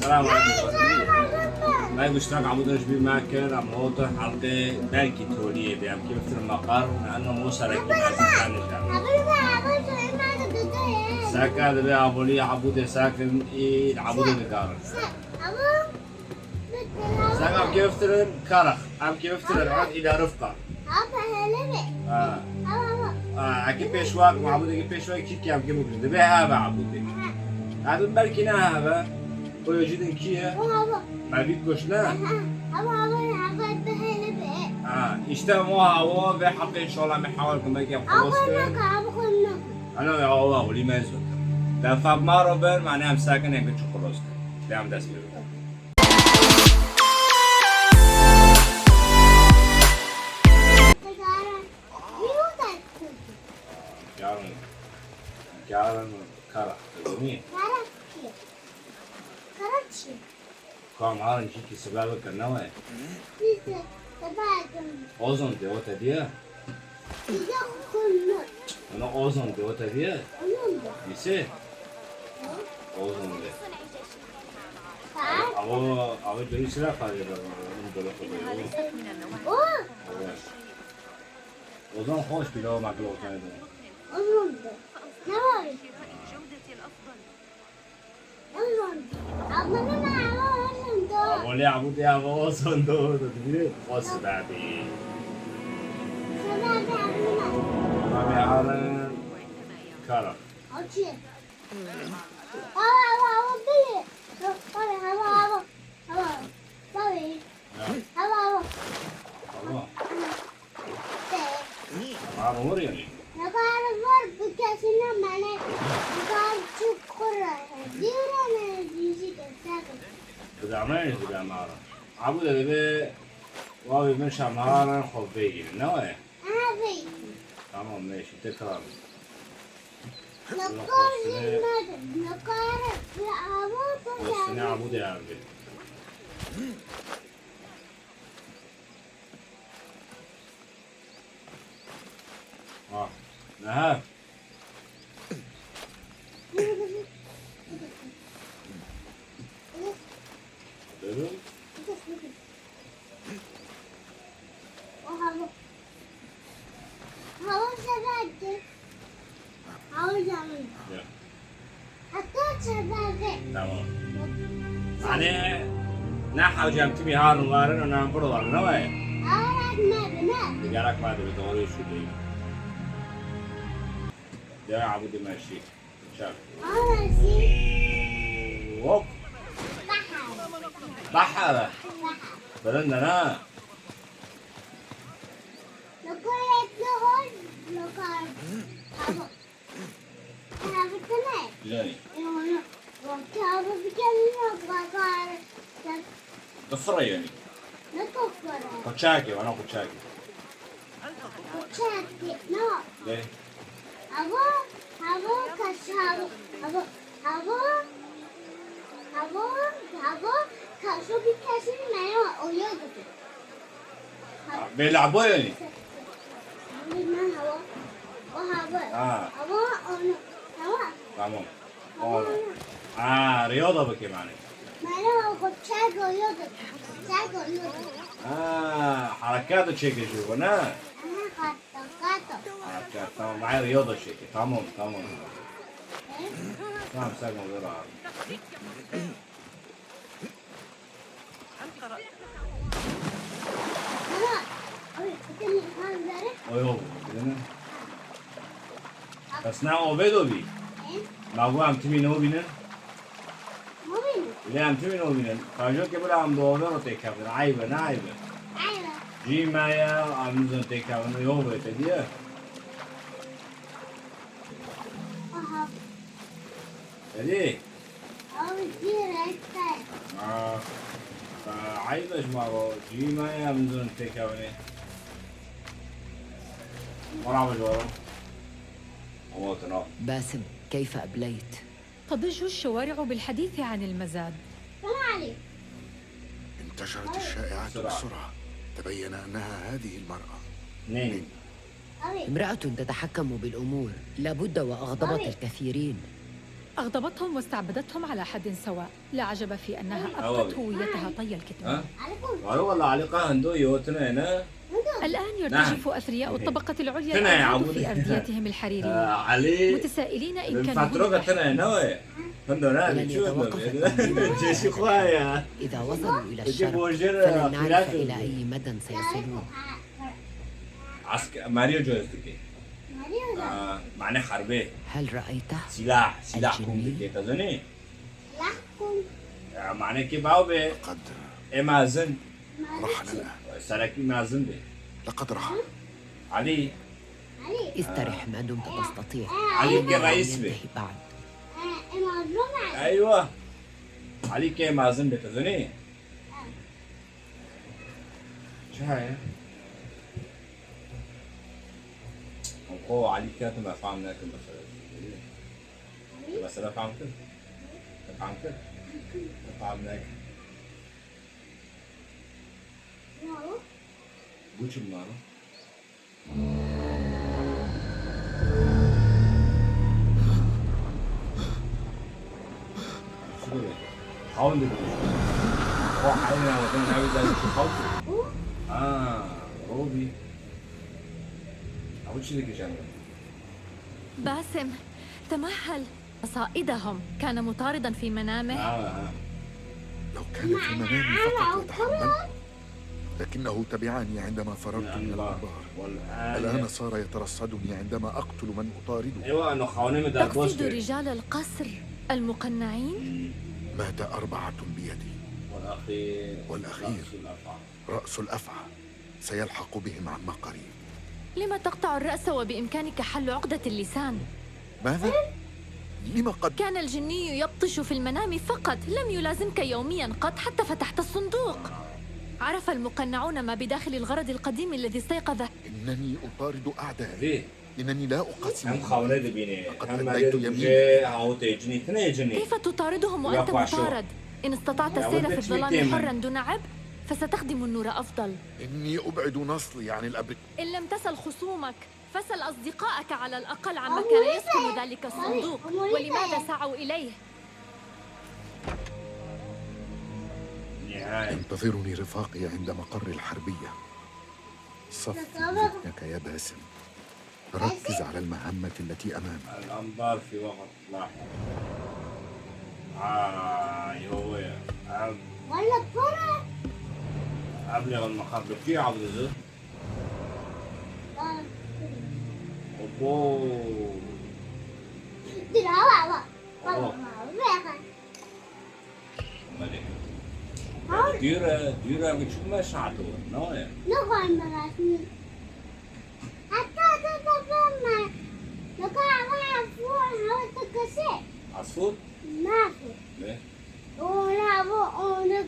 السلام عليكم. ما يشترك عبود شبيه ماكر عم موطن حلقة بالكي تولية بيعم كيف مثل المقر لأنه مو شركي مع سكان الجامعة. سكان بيع عبولي عبود ساكن إيه عبود الكارن. سكان عم كيف مثل كرخ عم كيف مثل عاد إلى رفقة. عكيف بيشواك مع عبود عكيف بيشواك كيف عم كيف ممكن بيع هذا عبود. هذا بالكي هذا ويجدن كيه. ما بيكوشنا. اشتموها هو بحق ان شاء الله محاولكم بيجي خلاص. انا يا الله ولي مازو. ده فما روبر معناها مساكن هيك خلاص. ده عم داس بيه. Yarın kara. Değil mi? Karachi. Kam harın ki sebep kanava. Bize tabadım. Ozon de o tadia. Bize konu. Ona ozon de o tadia. Onun da. Nisi? Ozon de. Ha? Ama dönüş sıra kalıyor. Onun böyle kalıyor. O. Ozon hoş bir o makul olsaydı. Onun da. Ne var? Onun da. Ablamın ağabey onun da. Olha abu de ama ozon de o tadia. Hoş tabi. Sabah ablamın. Abi harın kara. Açı. Hava bili. Hava. Tabii. Hava. Tamam. De. Ama olur yani. Ne kadar var bu kesinlikle bana bu kadar çok korrar. Diyorum dizi gösterdim. إذا عملنا إذا عمارة عبود اللي بي واو مش عمارة خذ بيجي نوع Abi. تمام ماشي تكرار Ne kadar bilmedim. Ne kadar bir hava بس da عبود يا عبد نهار دلو O hava. Hava severdi. Hava canım. يا Hatta severdi. تمام يعني نحو جامتي هار نغارن ونعم برضه نوع Öğretmenim. يجارك ما تبي تقولي شو ده ده عبود ماشي شاف Orası ووب bahar. بحر بلندنا Lokaletli hol. Lokal. Hava. Hava ne? جاني Hava bir kere bakar. ضفرة يعني Ne topları? كوتشاكي وانا كوتشاكي Uçak. Ne? ليه؟ Hava kaşar. Hava kaşar bir kesin ne oluyordu? بيلعبوا يعني Bilmem hava. O hava. Hava onu. Hava. تمام Hava. رياضة بك يعني Merhaba uçak oluyordu. Uçak oluyordu. حركات تشيكي شوفوا انا Aha kato. حركات تمام معايا رياضة شيكي تمام تمام ساقم زراعة Ama abi bütün hanları ايوه كده بس نعم بدو بي ما هو عم تمي نو بينا mobil. اللي عم تمي نو بينا فاجو كبر عم دور تيكافن عيبة نايبة Aynen. جي مايا عم نزل تيكافن يوبا تديه Aha. تديه Abi direkte. فعيبة جماعة جي مايا عم نزل تيكافن مرحبا جوارا وطنا باسم كيف أبليت؟ تضج الشوارع بالحديث عن المزاد. Sana Ali. انتشرت الشائعات بسرعة. تبين أنها هذه المرأة. اثنين Abi. امرأة تتحكم بالأمور لابد وأغضبت الكثيرين. أغضبتهم واستعبدتهم على حد سواء. لا عجب في أنها أوي. أبقت هويتها طي ها الكتمان. ولو والله عليقة هندو يوتنا هنا الآن يرتجف أثرياء الطبقة العليا تنا يا الأوعاد عبود. في أرديتهم الحريرية علي متسائلين إن كان الفترة تنا هنا هندو لن نادي شو يتوقف التنظيم جيشي خوايا إذا وصلوا إلى يجيب الشرق وجر فلن نعرف خلافه. إلى أي مدى سيصلون. ماريو جوزدكي ماريو معناه حربية هل رأيته؟ سلاح الجني؟ كومبليكي تظني لكم معناه كيف باو به قد إمازن رحل الآن. سلكي مازن به لقد رحل. علي علي استرح ما دمت تستطيع. علي لن كرئيس به ينتهي بعد. مظلوم ايوه علي كي مازن به تظني شو هاي هو علي كاتب ما فهمنا كل مسألة فهمت فهمنا بوش بمعنى شو ده؟ حاول نقول هو حاليا وكان عاوز يعمل خوفه روبي أول شيء ذيك جنبه باسم تمهل. صائدهم كان مطاردا في منامه. لو كان في منامي فقط يتحمل، لكنه تبعني عندما فررت من الأنبار. الآن صار يترصدني عندما أقتل من أطارده. ايوه انه خواني مدى تقصد رجال القصر المقنعين؟ مات 4 بيدي. والأخير رأس الأفعى سيلحق بهم عما قريب. لما تقطع الرأس وبإمكانك حل عقدة اللسان؟ ماذا؟ لما قد كان الجني يبطش في المنام فقط، لم يلازمك يوميا قط حتى فتحت الصندوق. عرف المقنعون ما بداخل الغرض القديم الذي استيقظ. إنني أطارد أعدائي. ليه؟ إنني لا أقسم. هم خواني دبيني لقد هم أديت مدير يميني. جي هاو تيجني ثني جني كيف تطاردهم وأنت يا فاشو. مطارد؟ إن استطعت يا السير في ولدك الظلام شويتين. حرا دون عبء فستخدم النور أفضل. إني أبعد نصلي عن الأبد. إن لم تسل خصومك فسل أصدقائك على الأقل عما كان يسكن ذلك الصندوق ولماذا سعوا إليه. نهاية ينتظرني رفاقي عند مقر الحربية. صف ذهنك يا باسم. ركز على المهمة التي أمامك. الأنظار في وقت لاحق يوه ولا برا أبلغ المقر بكي عبد الزر أوبو ملك ديرة بتشوف ما شعته نوية نقول مراسمي حتى تتفهم لو كان عفوا حاول تكسر عصفور؟ ما في ليه؟ ولا ولا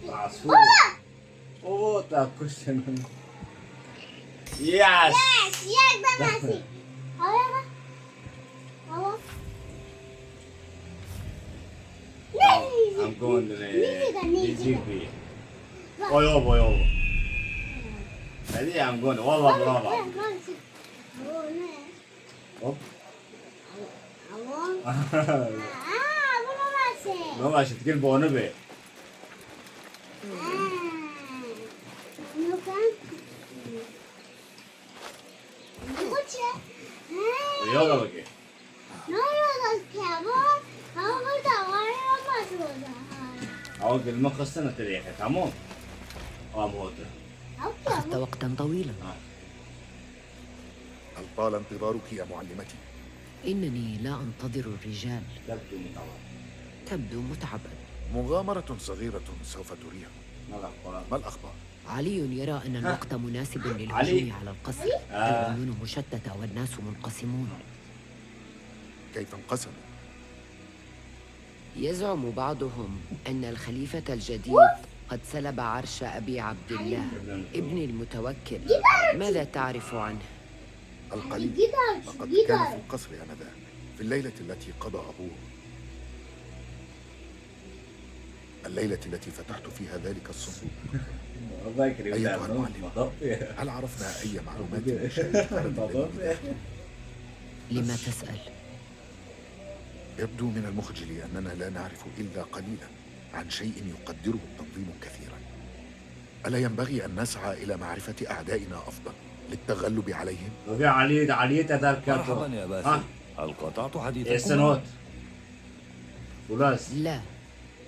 لا عصفور أوه تاكوش ياس I'm going to the يابا هذه I'm going والله برافو أوب ما ماشي تقول بونه به يلا بقى أول كلمة قصنا تريحة تمام موته أخذت وقتا طويلا. هل طال انتظارك يا معلمتي؟ إنني لا أنتظر الرجال. تبدو متعبة تبدو متعبا. مغامرة صغيرة سوف تريها. ما الأخبار؟ ما الأخبار؟ علي يرى أن الوقت مناسب علي. للهجوم على القصر. العيون مشتتة والناس منقسمون. كيف انقسموا؟ يزعم بعضهم أن الخليفة الجديد قد سلب عرش أبي عبد الله ابن المتوكل. ماذا تعرف عنه؟ القليل. لقد كان في القصر آنذاك في الليلة التي قضى أبوه. الليلة التي فتحت فيها ذلك الصندوق، الله يكرمك. أيتها المعلمة، هل عرفنا أي معلومات بشأن البلد الذي لما تسأل؟ يبدو من المخجل أننا لا نعرف إلا قليلا عن شيء يقدره التنظيم كثيرا. ألا ينبغي أن نسعى إلى معرفة أعدائنا أفضل للتغلب عليهم؟ ربيع علي تذكرت. مرحبا يا باسل، هل قطعت حديثكم؟ السنوات فولاس لا،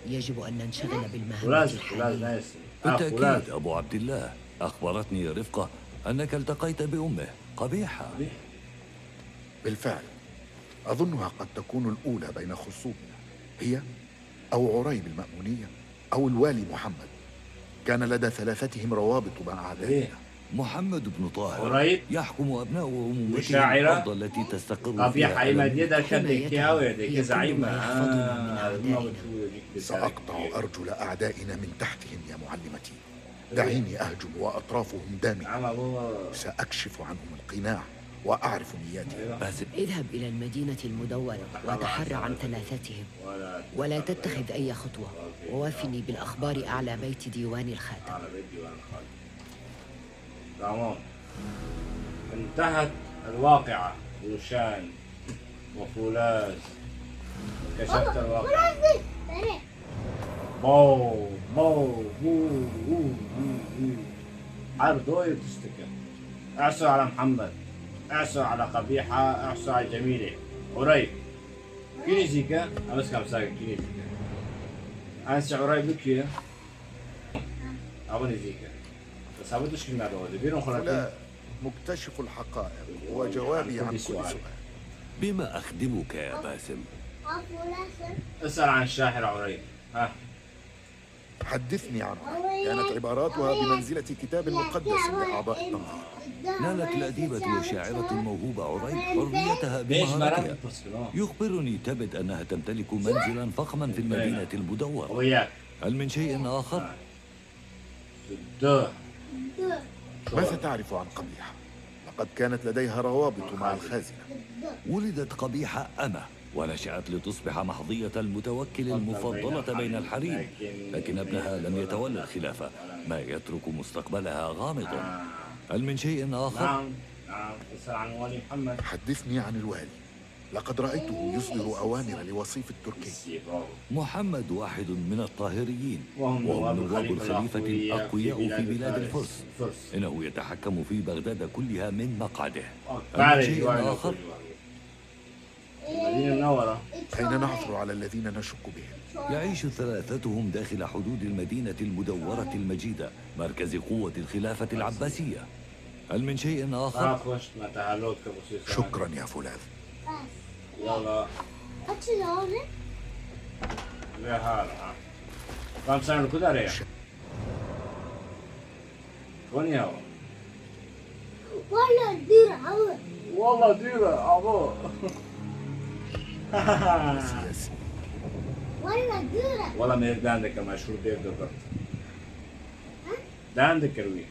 يجب أن ننشغل بالمهام فولاس الحالية. ناس. بالتأكيد أبو عبد الله، أخبرتني رفقة أنك التقيت بأمه قبيحة. بالفعل، أظنها قد تكون الأولى بين خصومنا، هي أو عريب المأمونية أو الوالي محمد. كان لدى ثلاثتهم روابط مع أعدائنا. محمد بن طاهر قريب يحكم أبناء أمومته وشاعرة الأرض التي تستقر قبيحة فيها أي مدينة شدك هي زعيمة. كل ما سأقطع أرجل أعدائنا من تحتهم يا معلمتي. دعيني أهجم وأطرافهم دامية. سأكشف عنهم القناع وأعرف نياتهم. باسل، اذهب إلى المدينة المدورة وتحرى عن ثلاثتهم، ولا تتخذ أي خطوة، ووافني بالأخبار أعلى بيت ديوان الخاتم. تمام. انتهت الواقعة. روشان وفولاس كشفت الواقعة. بو بو بو بو بو. عرضوي تشتكي. اعصوا على محمد، اعصوا على قبيحة، اعصوا على جميلة. قريب كيني زيكا امسك مساك كيني زيكا انسى قريب بكي ابوني زيكا بس هبدوش كلمة هذا بينهم خلاص. لا، مكتشف الحقائق وجوابي عن كل سؤال. بما أخدمك يا باسم؟ اسأل عن الشاحر عريب. ها حدثني عنها. كانت عباراتها بمنزلة كتاب مقدس لأعضاء التنظيم. نالت الأديبة والشاعرة الموهوبة عريب حريتها ليش بمهارتها. مرات تصل؟ يخبرني تبت أنها تمتلك منزلا فخما في المدينة المدورة. وياك هل من شيء آخر؟ ده ماذا تعرف عن قبيحة؟ لقد كانت لديها روابط مع الخازنة. ولدت قبيحة أمة ونشأت لتصبح محظية المتوكل المفضلة بين الحريم، لكن ابنها لم يتولى الخلافة، ما يترك مستقبلها غامضا. هل من شيء آخر؟ نعم اسأل عن والي محمد. حدثني عن الوالي. لقد رأيته يصدر أوامر لوصيف التركي. محمد واحد من الطاهريين، وهم وهم نواب نواب الخليفة الأقوياء في بلاد الفرس. فرس. إنه يتحكم في بغداد كلها من مقعده. هل من بعرف شيء آخر؟ المدينة المنورة. أين نعثر على الذين نشك بهم؟ يعيش ثلاثتهم داخل حدود المدينة المدورة المجيدة، مركز قوة الخلافة العباسية. هل من شيء آخر؟ خوش ما تعالوك كبسيطة. شكرا يا فولاذ. يلا يا هلا. كم سنة كده ريا؟ وين يا ولا درع والله ديرة أبو. سياسي. ولا درع والله ما يبدأ عندك مشهور دير دكتور. ده عندك كروي.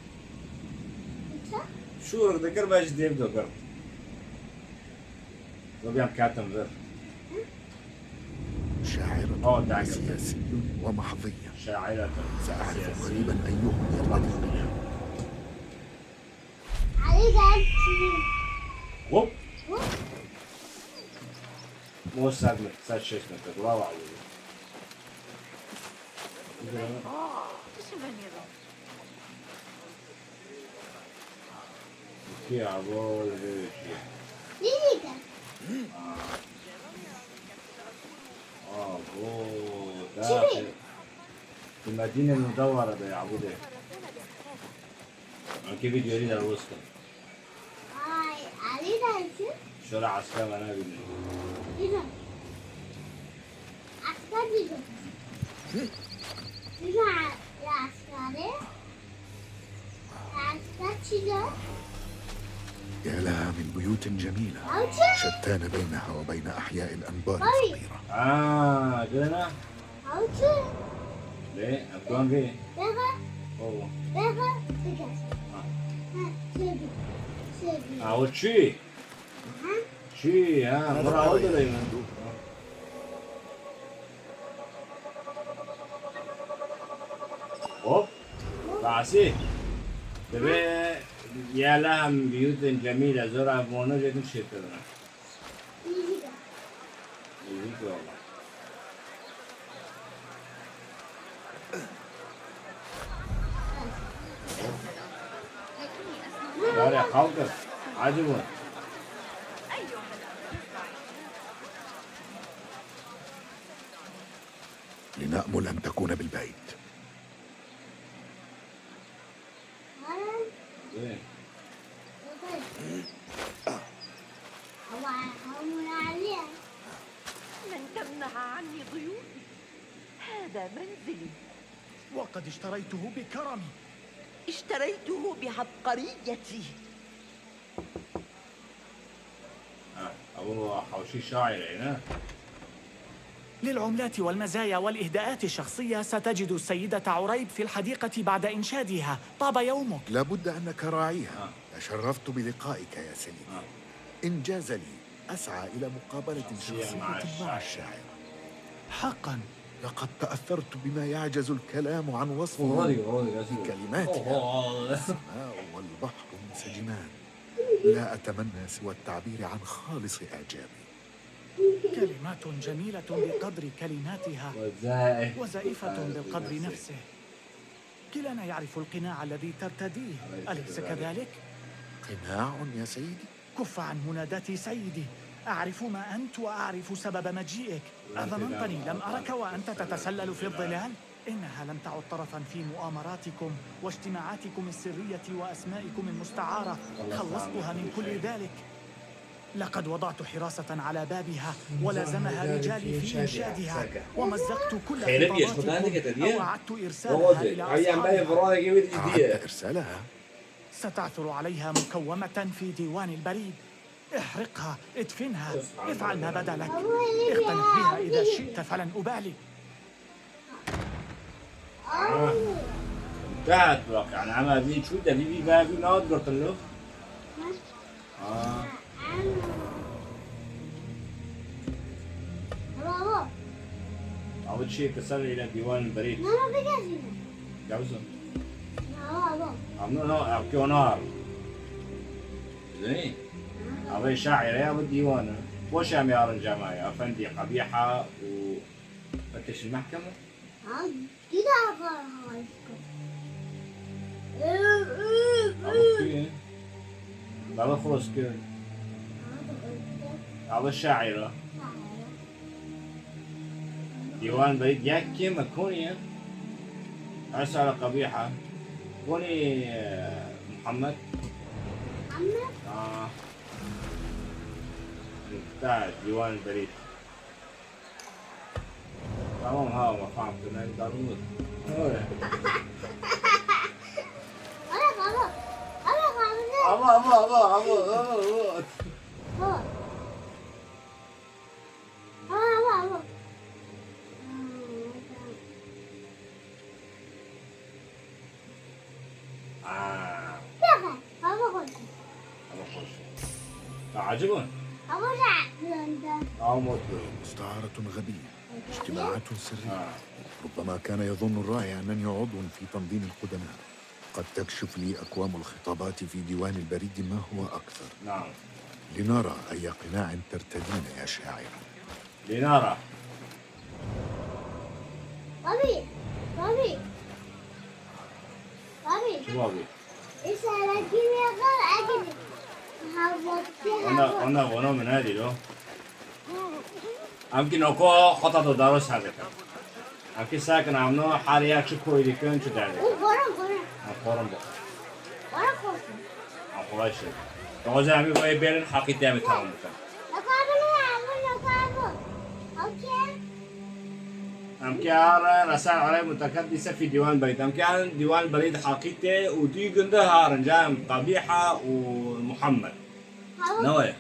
شو ذكر باش دير دكتور. ربيع كاتم ذر. شاعرة وسياسي ومحظية. شاعرة سأعرف قريبا أيهم يرتضي بها. عليك ووب مو ساد ساد شو اسمه تقرأ عليه. كي عبول ليك أبو داخل في المدينة المدورة ده يا عبودي. كيف فيديو يريد الوسط عليك شارع عسكري أنا بيني. إذا عسكري إذا عسكري عسكري يا لها من بيوت جميلة شتان بينها وبين أحياء الأنبار الفقيرة. جينا أوتشي ليه أبغى ليه بقى أوه بقى بكاس سيبي أول شيء شيء هذا مرة رأيي. أود لي من بعسي تبي يا لهم بيوت جميلة زرع بونا جدًا شيء كذا. يجي يجيك والله. يا خالد عجبون. لنأمل أن تكون بالبيت. زين. لن تمنع عني ضيوفي. هذا منزلي. وقد اشتريته بكرمي. اشتريته بعبقريتي. أبو حوشي شاعر هنا. للعملات والمزايا والإهداءات الشخصية ستجد السيدة عريب في الحديقة بعد إنشادها. طاب يومك. لابد أنك راعيها. تشرفت بلقائك يا سيدي. إن جاز لي أسعى إلى مقابلة شخصية مع الشاعر. حقا لقد تأثرت بما يعجز الكلام عن وصفه بكلماتها. السماء والبحر منسجمان. لا أتمنى سوى التعبير عن خالص إعجابي. كلمات جميلة بقدر كلماتها وزائفة بالقدر نفسه. كلانا يعرف القناع الذي ترتديه، أليس كذلك؟ قناع يا سيدي؟ كف عن مناداتي سيدي. أعرف ما أنت وأعرف سبب مجيئك. أظننتني لم أرك وأنت تتسلل في الظلال؟ إنها لم تعد طرفا في مؤامراتكم واجتماعاتكم السرية وأسمائكم المستعارة. خلصتها من كل ذلك. لقد وضعت حراسة على بابها ولازمها رجالي في إنشادها ومزقت كل خطاباتكم أو أعدت إرسالها إلى أصحابها. أعدت إرسالها؟ ستعثر عليها مكومة في ديوان البريد. احرقها، ادفنها، افعل ما بدا لك. اختلف بها إذا شئت فلن أبالي. انتهت واقع أنا عم أبي شو ده بيبي بابي ناد قلت له. أول شيء اتصل إلى ديوان البريد. جوزه. عمنا أبكي نار. زين. أبي شاعر يا بالديوان. وش يا ميار الجماعة أفندي قبيحة وفتش المحكمة. كده أبكي. لا خلص كده. أبي الشاعرة. ديوان بريد يكي مكونية رسالة قبيحة كوني محمد بتاع ديوان البريد تمام ها ما فهمت انا ضروري عجبون مستعارة غبية، اجتماعات سرية. ربما كان يظن الراعي أنني عضو في تنظيم القدماء. قد تكشف لي أكوام الخطابات في ديوان البريد ما هو أكثر. نعم. لنرى أي قناع ترتدين يا شاعر. لنرى. بابي بابي بابي شو بابي؟ أنا من هذه لو أمكن أكو خطط ودرس هذا أمكن ساكن عمنو حاليا شو كوي اللي كان شو داري قرن أقول شيء توزع عمي باي بين حقيقة عمي تامو أمكن رسال عليه متكدسة في ديوان البريد أمكن ديوان البريد حقيقة ودي جندها رنجام قبيحة ومحمد نوية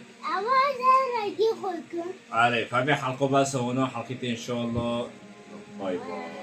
عليه فبي حلقة بس هنا حلقتين إن شاء الله باي باي